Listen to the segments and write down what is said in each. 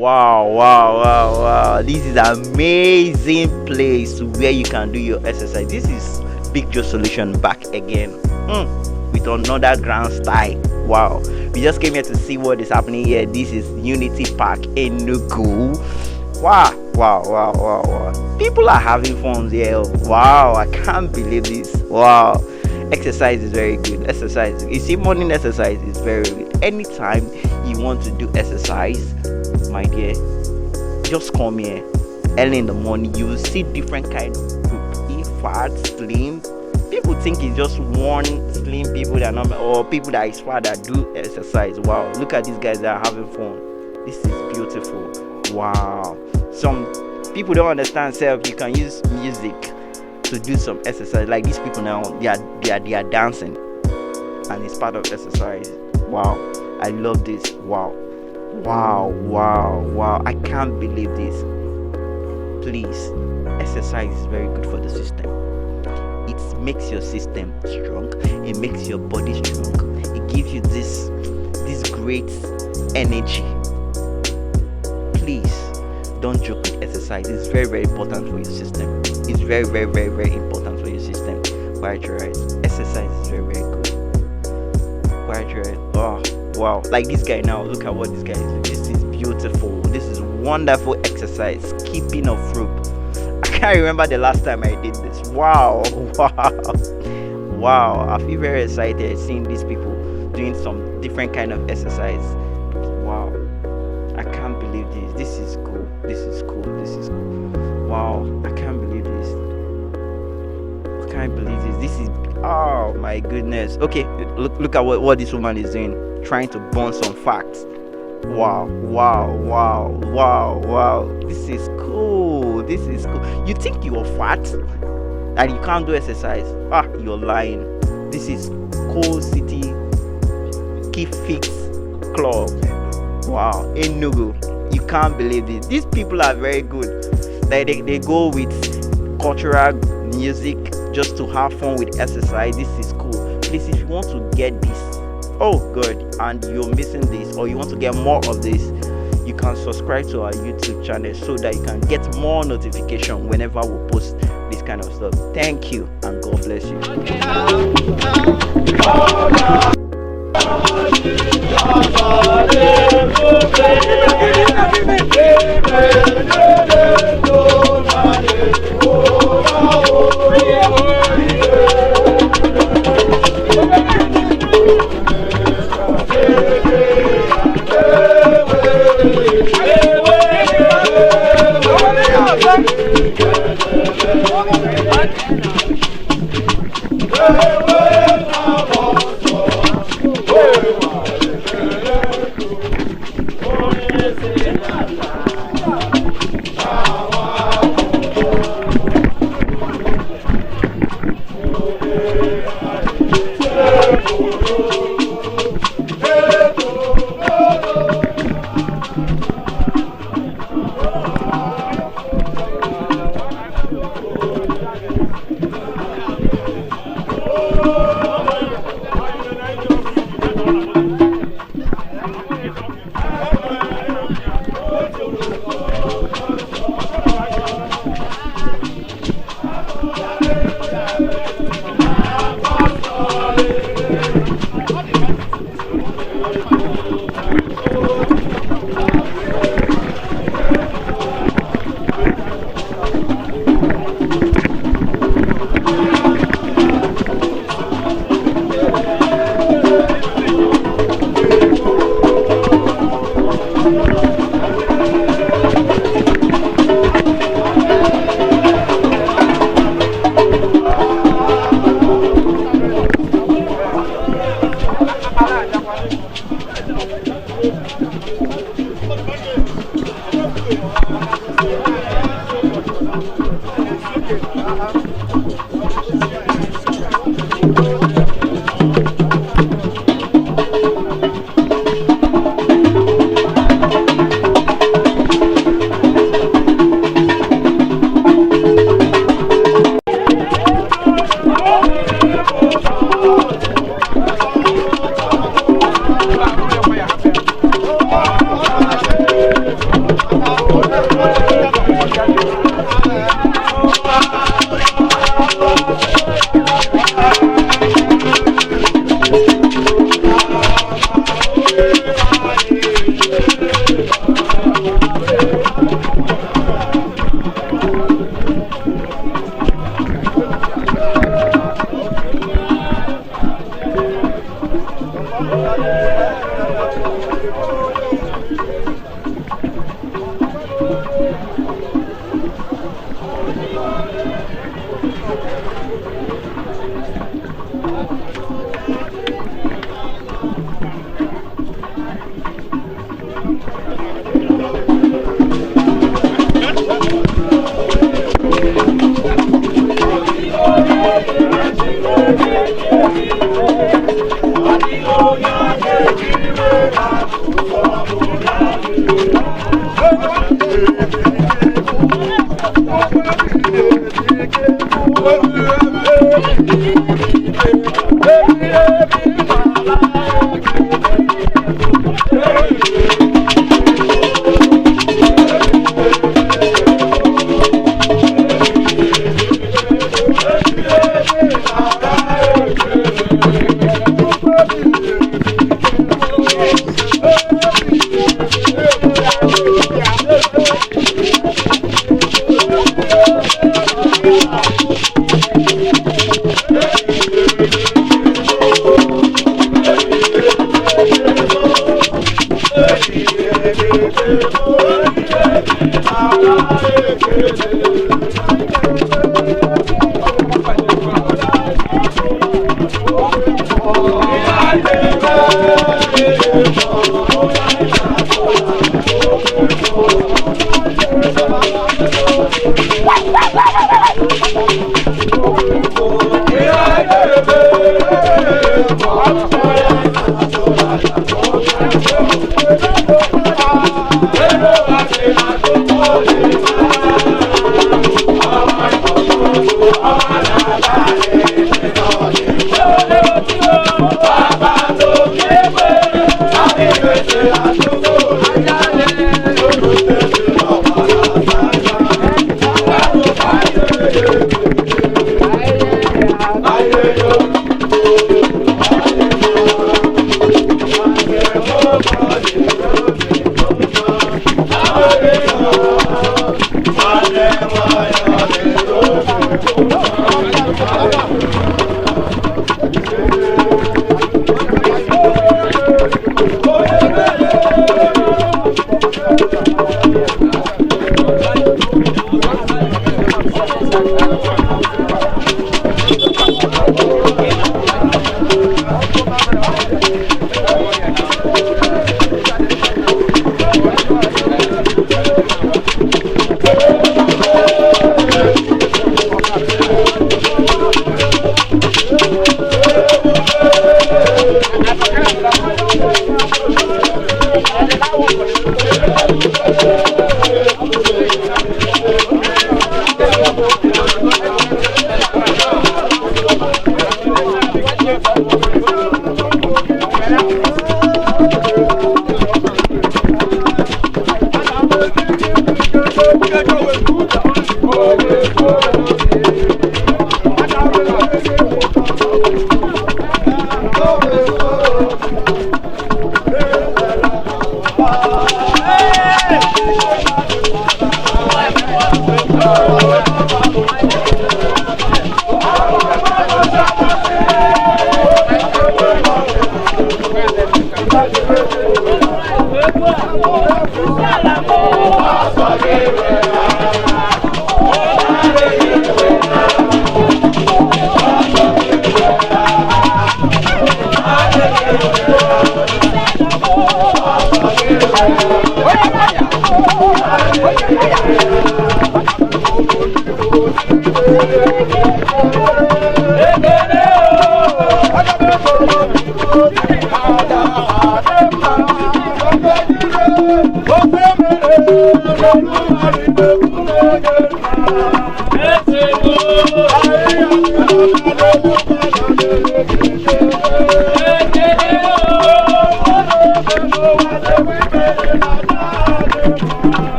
Wow. This is an amazing place where you can do your exercise. This is Big Joe Solution back again. With another grand style. Wow. We just came here to see what is happening here. This is Unity Park Enugu. Wow. People are having fun here. Wow, I can't believe this. Wow. Exercise is very good. Exercise. You see, morning exercise is very good. Anytime you want to do exercise, my dear, just come here early in the morning. You will see different kind of group. Fat, slim. People think it's just one slim people that are not, or people that is fat that do exercise. Wow, look at these guys that are having fun. This is beautiful. Wow. Some people don't understand self. You can use music to do some exercise. Like these people now, they are dancing, and it's part of exercise. Wow, I love this. Wow. I can't believe this. Please, exercise is very good for the system. It makes your system strong. It makes your body strong. It gives you this great energy. Please don't joke with exercise. It's very important for your system. It's very important for your system. Quite right. Exercise is very good. Quite right. Oh wow. Like this guy now. Look at what this guy is doing. This is beautiful. This is wonderful exercise. Keeping of rope. I can't remember the last time I did this. Wow. I feel very excited seeing these people doing some different kind of exercise. Wow. I can't believe this. This is cool. Wow. I can't believe this. This is, oh my goodness. Okay, look at what this woman is doing. Trying to burn some facts. Wow. This is cool. You think you're fat and you can't do exercise? You're lying. This is Coal City Keep Fit Club. Wow, Enugu. You can't believe it. These people are very good. They go with cultural music just to have fun with exercise. This is cool. Please, if you want to get this, oh god, and you're missing this, or you want to get more of this, you can subscribe to our YouTube channel so that you can get more notification whenever we post this kind of stuff. Thank you, and God bless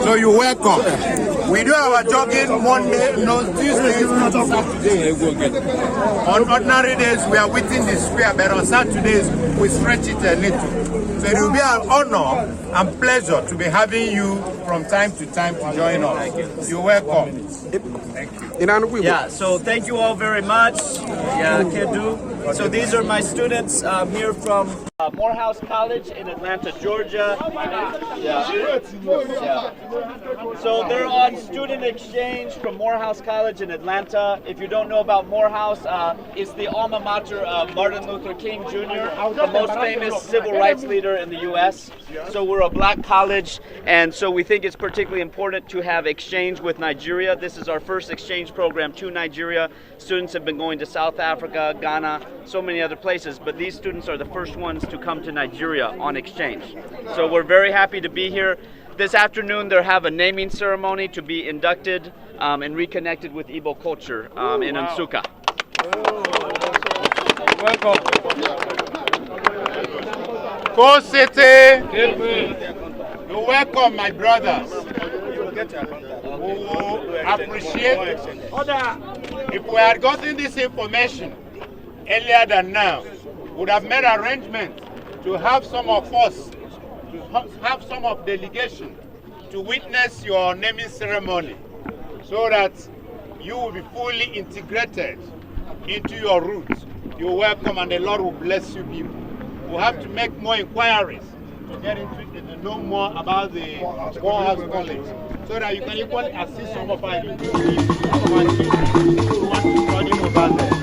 So you're welcome. We do our jogging Monday, no Tuesdays, and Saturdays. On ordinary days, we are within the square, but on Saturdays, we stretch it a little. So it will be an honor and pleasure to be having you from time to time to join us. You're welcome. Thank you. Yeah, so thank you all very much. Yeah, Kedu. So these are my students here from Morehouse College in Atlanta, Georgia. Yeah. So they're on student exchange from Morehouse College in Atlanta. If you don't know about Morehouse, it's the alma mater of Martin Luther King Jr., the most famous civil rights leader in the U.S. So we're a black college, and so we think it's particularly important to have exchange with Nigeria. This is our first exchange program to Nigeria. Students have been going to South Africa, Ghana, so many other places, but these students are the first ones to come to Nigeria on exchange. So we're very happy to be here. This afternoon they'll have a naming ceremony to be inducted and reconnected with Igbo culture in Nsukka. Welcome. Co-City, you're welcome, my brothers. We appreciate if we had gotten this information earlier than now, would have made arrangements to have some of us, to have some of delegation to witness your naming ceremony so that you will be fully integrated into your roots. You're welcome and the Lord will bless you people. We'll have to make more inquiries to get into it and know more about the Morehouse College so that you can equally assist some of our children who want to study over there.